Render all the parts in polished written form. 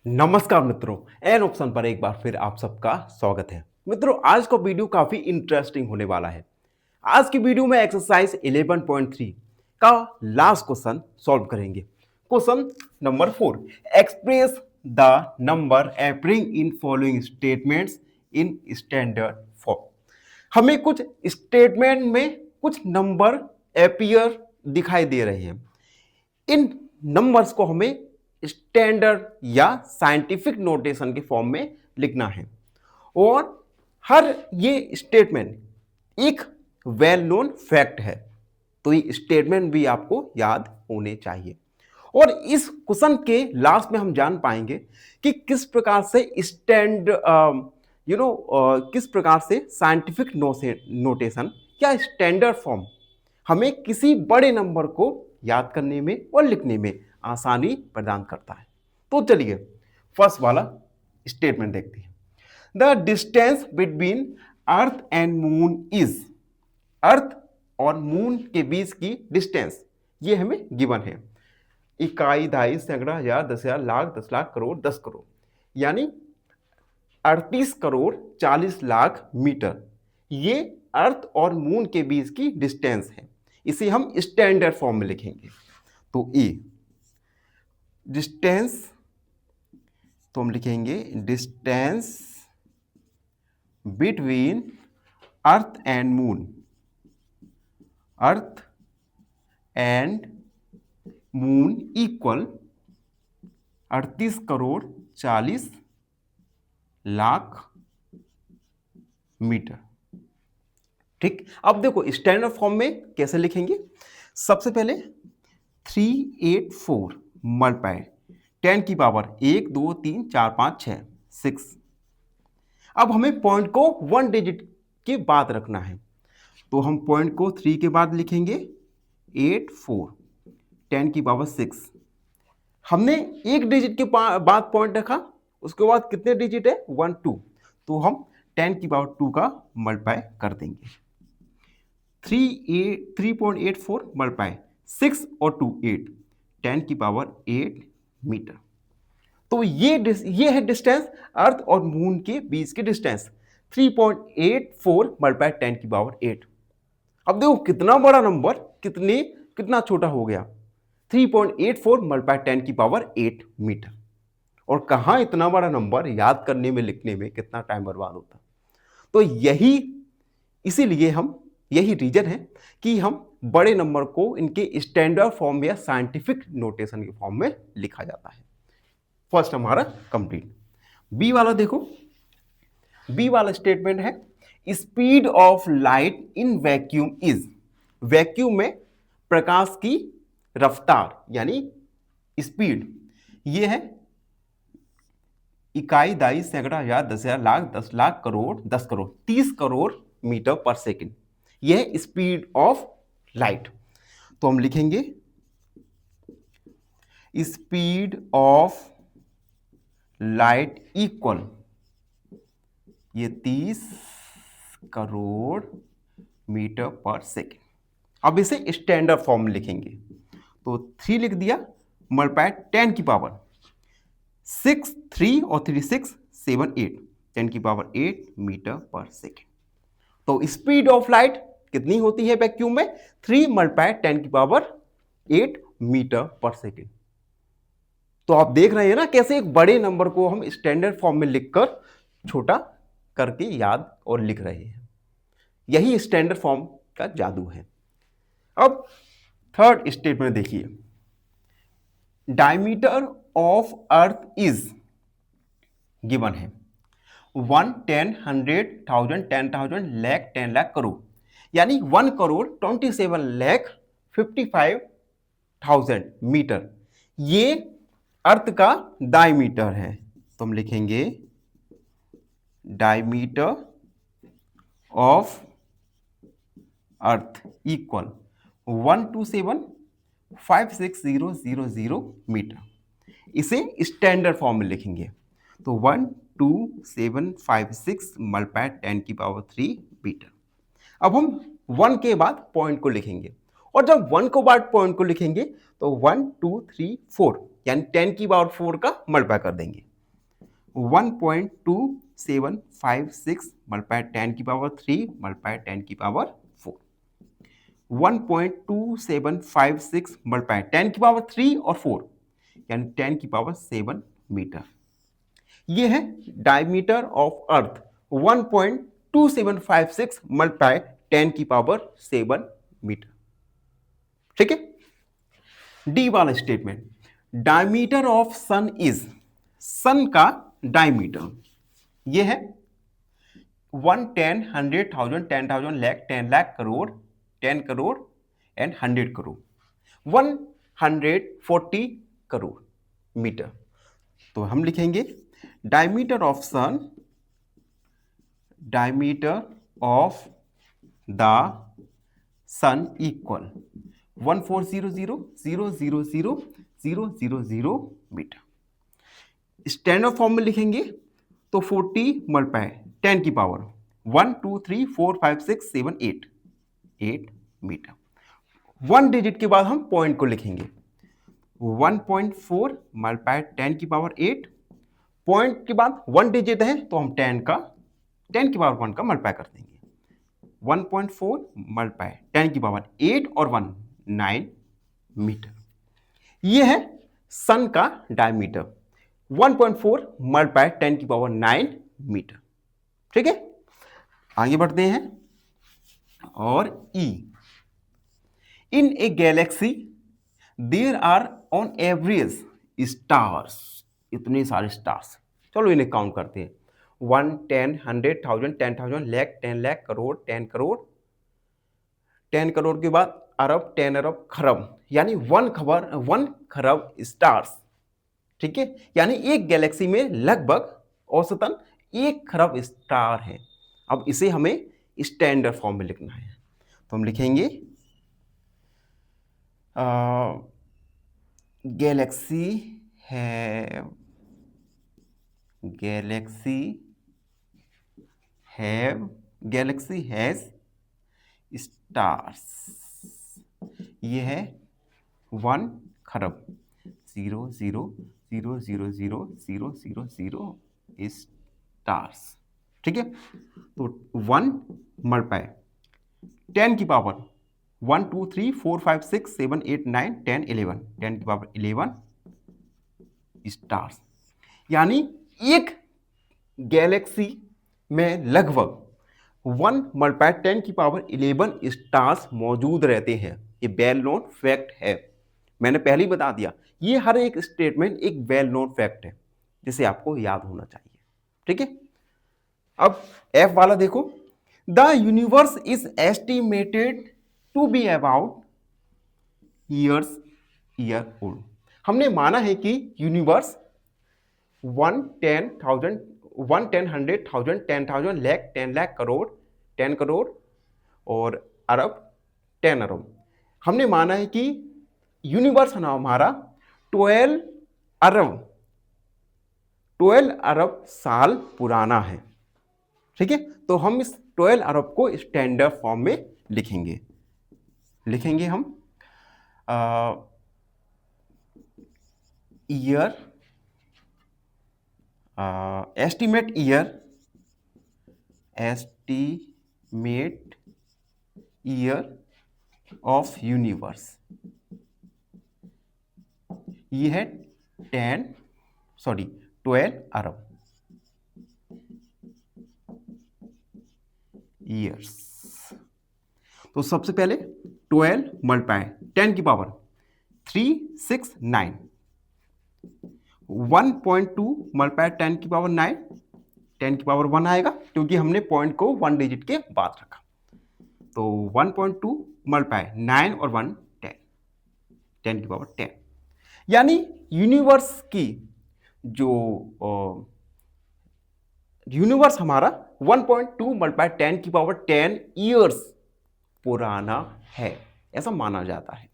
नमस्कार मित्रों, an option पर एक बार फिर आप सबका स्वागत है। मित्रों, आज का वीडियो काफी इंटरेस्टिंग होने वाला है। आज की वीडियो में एक्सरसाइज 11.3 का लास्ट क्वेश्चन सॉल्व करेंगे। Question number 4, express the number appearing in following statements in standard form. हमें कुछ स्टेटमेंट में कुछ नंबर अपीयर दिखाई दे रहे हैं। इन नंबर्स को हमें स्टैंडर्ड या साइंटिफिक नोटेशन के फॉर्म में लिखना है और हर ये स्टेटमेंट एक वेल नोन फैक्ट है, तो ये स्टेटमेंट भी आपको याद होने चाहिए। और इस क्वेश्चन के लास्ट में हम जान पाएंगे कि किस प्रकार से किस प्रकार से साइंटिफिक नोटेशन या स्टैंडर्ड फॉर्म हमें किसी बड़े नंबर को याद करने में और लिखने में आसानी प्रदान करता है। तो चलिए फर्स्ट वाला स्टेटमेंट देखते हैं। The distance between earth and moon is, earth और मून के बीच की डिस्टेंस ये हमें गिवन है। इकाई, दहाई, सैकड़ा, हजार, 10,000, लाख, 10 लाख, करोड़, 10 करोड़, यानी 38 करोड़ 40 लाख मीटर ये अर्थ और मून के बीच की डिस्टेंस है। इसे हम स्टैंडर्ड फॉर्म में लिखेंगे। तो ए डिस्टेंस, तो हम लिखेंगे distance between earth and moon, earth and moon equal 38 crore 40 lakh metre. ठीक, अब देखो स्टैंडर्ड फॉर्म में कैसे लिखेंगे। सबसे पहले 384 मल्टीप्लाई 10 की पावर 1 2 3 4 5 6 6। अब हमें पॉइंट को 1 डिजिट के बाद रखना है, तो हम पॉइंट को 3 के बाद लिखेंगे 8 4 10 की पावर 6। हमने एक डिजिट के बाद पॉइंट रखा, उसके बाद कितने डिजिट है 1 2, तो हम 10 की पावर 2 का मल्टीप्लाई कर देंगे। 3.84 मल्टीप्लाई 6 और 2 8, 10 की पावर 8 मीटर। तो ये है डिस्टेंस अर्थ और मून के बीच की डिस्टेंस 3.84 मल्टीप्लाई 10 की पावर 8। अब देखो कितना बड़ा नंबर कितना छोटा हो गया, 3.84 मल्टीप्लाई 10 की पावर 8 मीटर। और कहाँ इतना बड़ा नंबर याद करने में लिखने में कितना टाइम बर्बाद होता। तो यही रीजन है कि हम बड़े नंबर को इनके स्टैंडर्ड फॉर्म या साइंटिफिक नोटेशन के फॉर्म में लिखा जाता है। फर्स्ट हमारा कंप्लीट। बी वाला देखो, बी वाला स्टेटमेंट है speed of light in vacuum is, vacuum में प्रकाश की रफ्तार यानी स्पीड ये है इकाई, दाई, सैकड़ा, हजार, 10,000, लाख, 10 लाख, करोड़, 10 करोड़, 30 करोड़ मीटर पर सेकेंड। यह है स्पीड ऑफ लाइट। तो हम लिखेंगे स्पीड ऑफ लाइट इक्वल ये 30 करोड़ मीटर पर सेकेंड। अब इसे स्टैंडर्ड फॉर्म में लिखेंगे, तो 3 लिख दिया मल्टीप्लाई 10 की पावर 6, 3 और 3 6 7 8, 10 की पावर 8 मीटर पर सेकेंड। तो स्पीड ऑफ लाइट कितनी होती है वैक्यूम में, 3 मल्टीप्लाई 10 की पावर 8 मीटर पर सेकेंड। तो आप देख रहे हैं ना कैसे एक बड़े नंबर को हम स्टैंडर्ड फॉर्म में लिखकर छोटा करके याद और लिख रहे हैं। यही स्टैंडर्ड फॉर्म का जादू है। अब थर्ड स्टेटमेंट देखिए, diameter of earth is given है 1 10 100 1000 10,000 लाख 10 लाख करोड़, यानी 1 करोड़ 27 लाख 55,000 मीटर ये अर्थ का डायमीटर है। तो हम लिखेंगे diameter of earth equal 12756,000 metre. इसे स्टैंडर्ड फॉर्म में लिखेंगे, तो 12756 मल्टीप्लाई 10 की पावर 3 मीटर। अब हम 1 के बाद पॉइंट को लिखेंगे, और जब 1 को बाद पॉइंट को लिखेंगे तो 1 2 3 4 यानी 10 की पावर 4 का मल्टीप्लाई कर देंगे। 1.2756 मल्टीप्लाई 10 की पावर 3 मल्टीप्लाई 10 की पावर 4। 1.2756 मल्टीप्लाई 10 की पावर 3 और 4 यानी 10 की पावर 7 मीटर। ये है डायमीटर ऑफ अर्थ 1.2756 मल्टीप्लाई 10 की पावर 7 मीटर। ठीक है। डी वाला statement, diameter of sun is, sun का डायमीटर ये है 1, 10, 100,000, 10,000, लाख, 10 लाख, करोड़, 10 करोड़ एंड 100 करोड़, 140 करोड़ मीटर। तो हम लिखेंगे diameter of sun, diameter of the sun equal 1400,000,000 metre. Standard form में लिखेंगे तो 40 मल्टीप्लाई 10 की पावर 1, 2, 3, 4, 5, 6, 7, 8 मीटर। 1 डिजिट के बाद हम पॉइंट को लिखेंगे 1.4 मल्टीप्लाई 10 की पावर 8, पॉइंट के बाद 1 डिजिट है तो हम 10 की पावर 1 का मल्टीप्लाई कर देंगे। 1.4 मल्टीप्लाई 10 की पावर 8 और 1 9 मीटर। यह है सन का डायमीटर 1.4 मल्टीप्लाई 10 की पावर 9 मीटर। ठीक है, आगे बढ़ते हैं। और E, in a galaxy there are on average stars, इतने सारे स्टार्स। चलो इन्हें काउंट करते हैं 1, 10, 100,000, 10,000, लाख, 10 लाख, करोड़, 10 करोड़, 10 करोड़ के बाद अरब, 10 अरब, खरब, यानी 1 खरब स्टार्स। ठीक है, यानी एक गैलेक्सी में लगभग औसतन 1 खरब स्टार है। अब इसे हमें स्टैंडर्ड फॉर्म में लिखना है तो हम लिखेंगे गैलेक्सी हैज स्टार्स, ये है 1 खरब 0.0000000 स्टार्स। ठीक है, तो 1 मल्टीप्लाई 10 की पावर 1, 2, 3, 4, 5, 6, 7, 8, 9, 10, 11, 10 की पावर 11 स्टार्स। यानी एक गैलेक्सी में लगभग 1 मल्टीप्लाई 10 की पावर 11 स्टार्स मौजूद रहते हैं। ये वेल नोन फैक्ट है, मैंने पहले ही बता दिया। ये हर एक स्टेटमेंट एक वेल नोन फैक्ट है जिसे आपको याद होना चाहिए। ठीक है, अब एफ वाला देखो, the universe is estimated to be about year old. हमने माना है कि यूनिवर्स 1, 10,000, 100,000, 10,000, लाख, 10 लाख, करोड़, 10 करोड़ और अरब 10 अरब। हमने माना है कि यूनिवर्स हमारा 12 अरब साल पुराना है। ठीक है, तो हम इस 12 अरब को स्टैंडर्ड फॉर्म में लिखेंगे हम year, estimate year of universe, ये है 12 अरब ईयर्स। तो सबसे पहले 12 मल्टीप्लाई 10 की पावर 369, 1.2 मल्टीप्लाई 10 की पावर 9, 10 की पावर 1 आएगा क्योंकि हमने पॉइंट को 1 डिजिट के बाद रखा। तो 1.2 मल्टीप्लाई 9 और 1 10, 10 की पावर 10। यानी यूनिवर्स की जो यूनिवर्स हमारा 1.2 मल्टीप्लाई 10 की पावर 10 ईयर्स पुराना है, ऐसा माना जाता है।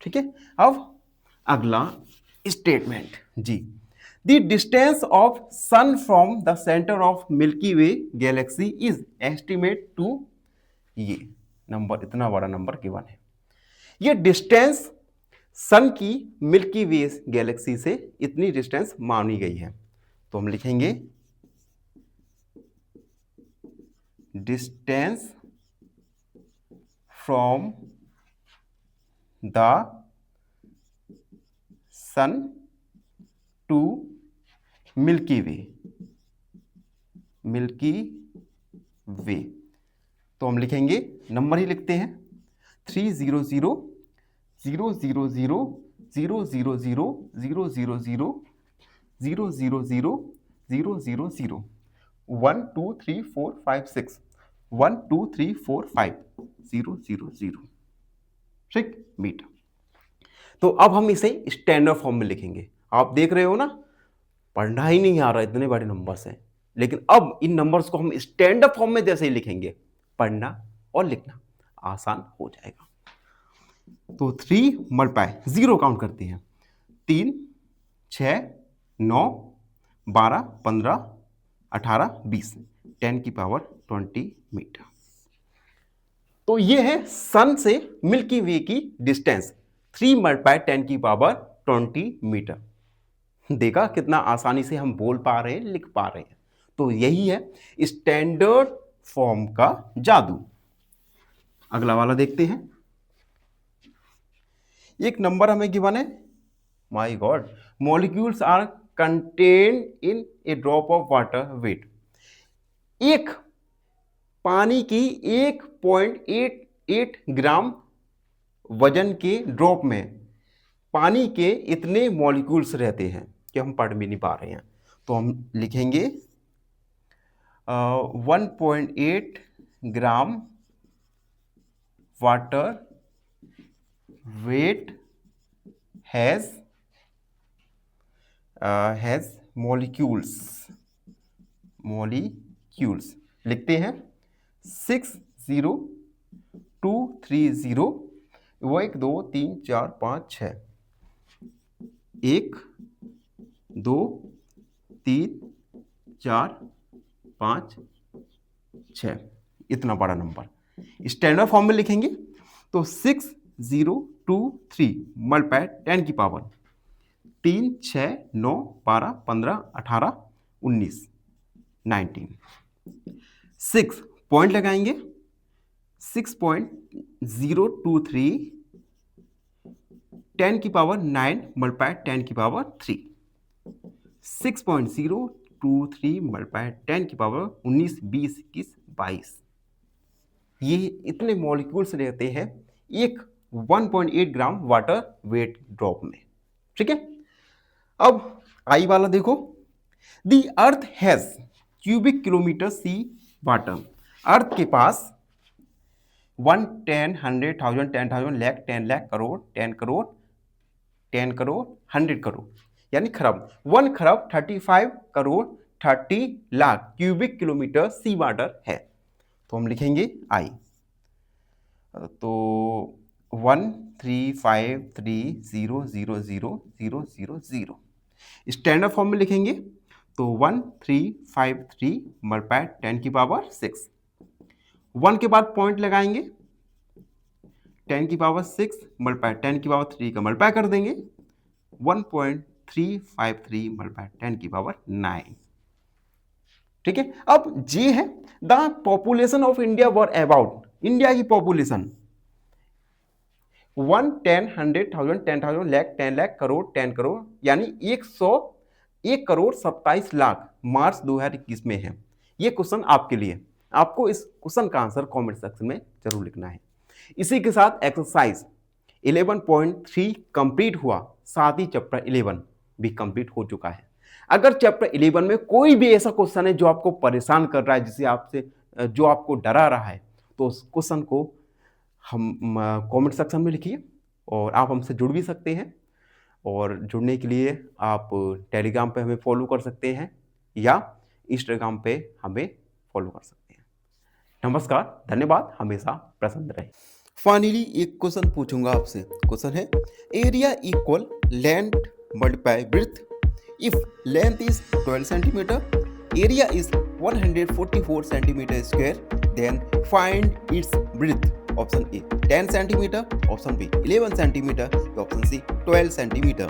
ठीक है, अब अगला statement G, the distance of sun from the centre of Milky Way galaxy is estimate to, ये नंबर इतना बड़ा नंबर गिवन है। ये डिस्टेंस सन की मिल्की वे गैलेक्सी से इतनी डिस्टेंस मानी गई है। तो हम लिखेंगे distance from the sun to Milky Way, Milky Way. तो हम लिखेंगे, नंबर ही लिखते हैं 300,000,000,000,000,000,000,000 1 2 3 4 5 6 1 2 3 4 5 000 ठीक मीटर। तो अब हम इसे स्टैंडर्ड फॉर्म में लिखेंगे। आप देख रहे हो ना, पढ़ना ही नहीं आ रहा, इतने बड़े नंबर्स हैं, लेकिन अब इन नंबर्स को हम स्टैंडर्ड फॉर्म में जैसे ही लिखेंगे, पढ़ना और लिखना आसान हो जाएगा। तो 3 मल्टीप्लाई 0 काउंट करते हैं, 3 6 9 12 15 18 20 10 की पावर 20 मीटर। तो ये है सन से मिल्की वे की डिस्टेंस, 3 मल्टीप्लाई 10 की पावर 20 मीटर। देखा कितना आसानी से हम बोल पा रहे हैं, लिख पा रहे हैं। तो यही है स्टैंडर्ड फॉर्म का जादू। अगला वाला देखते हैं। एक नंबर हमें गिवन है, my god, molecules are contained in a drop of water weight. एक पानी की 1.88 ग्राम वजन के ड्रॉप में पानी के इतने मॉलिक्यूल्स रहते हैं कि हम पढ़ भी नहीं पा रहे हैं। तो हम लिखेंगे 1.8 gram water weight has molecules लिखते हैं 60230 1 2 3 4 5 6 1 2 3 4 5 6, इतना बड़ा नंबर स्टैंडर्ड फॉर्म में लिखेंगे तो 6023 मल्टीप्लाई 10 की पावर 3 6 9 12 15 18 19 19 6 पॉइंट लगाएंगे 6.023 10 की पावर 9 मल्टीप्लाई 10 की पावर 3 6.023 मल्टीप्लाई 10 की पावर 19 20 21 22। ये इतने मॉलिक्यूल्स रहते हैं एक 1.8 ग्राम वाटर वेट ड्रॉप में। ठीक है, अब आई वाला देखो, the earth has cubic kilometre sea water. Earth के पास 1 10 100 1000 10,000 लाख 10 लाख करोड़ 10 करोड़ 10 करोड़ 100 करोड़ यानी खरब 1 खरब 35 crore 30 lakh cubic kilometre sea water है। तो हम लिखेंगे आई, तो 135300000 स्टैंडर्ड फॉर्म में लिखेंगे तो 1353 मल्टीप्लाई 10 की पावर 6 1 के बाद पॉइंट लगाएंगे 10 की पावर 6 मल्टीप्लाई 10 की पावर 3 का मल्टीप्लाई कर देंगे 1.353 मल्टीप्लाई 10 की पावर 9। ठीक है, अब जी है the population of India were about, India की पॉपुलेशन 1 10 100 1000 10,000 लाख 10 लाख करोड़ 10 करोड़ यानी 101 करोड़ 27 लाख मार्च 2021 में है। ये क्वेश्चन आपके लिए, आपको इस क्वेश्चन का आंसर कमेंट सेक्शन में जरूर लिखना है। इसी के साथ एक्सरसाइज 11.3 कंप्लीट हुआ, साथ ही चैप्टर 11 भी कंप्लीट हो चुका है। अगर चैप्टर 11 में कोई भी ऐसा क्वेश्चन है जो आपको परेशान कर रहा है, जिसे आपसे जो आपको डरा रहा है, तो उस क्वेश्चन को हम कमेंट सेक्शन में लिखिए और आप हमसे जुड़ भी सकते हैं। और जुड़ने के लिए आप टेलीग्राम पे हमें फॉलो कर सकते हैं या इंस्टाग्राम पे हमें फॉलो कर सकते हैं। नमस्कार, धन्यवाद, हमेशा प्रसन्न रहे। फाइनली एक क्वेश्चन पूछूंगा आपसे। क्वेश्चन है area equal length multiply breadth. If length is 12 centimetre, area is 144 centimetre square, then find its breadth. Option A 10 centimetre, option B 11 centimetre, option C 12 centimetre.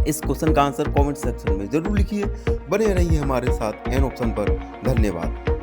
इस क्वेश्चन का आंसर कमेंट सेक्शन में जरूर लिखिए। बने रहिए हमारे साथ एन ऑप्शन पर। धन्यवाद।